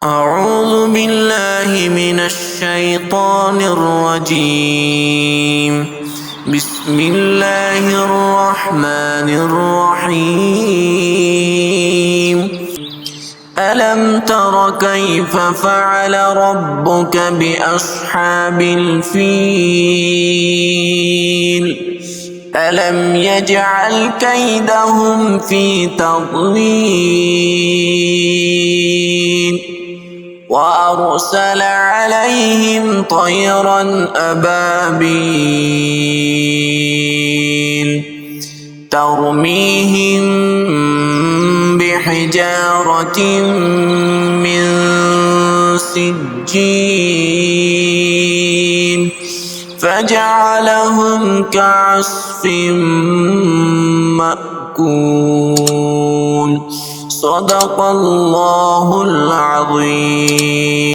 أعوذ بالله من الشيطان الرجيم. بسم الله الرحمن الرحيم. ألم تر كيف فعل ربك بأصحاب الفيل؟ ألم يجعل كيدهم في تضليل وأرسل عليهم طيرا أبابيل ترميهم بحجارة من سجيل فجعلهم كعصف مأكول. صدق الله العظيم.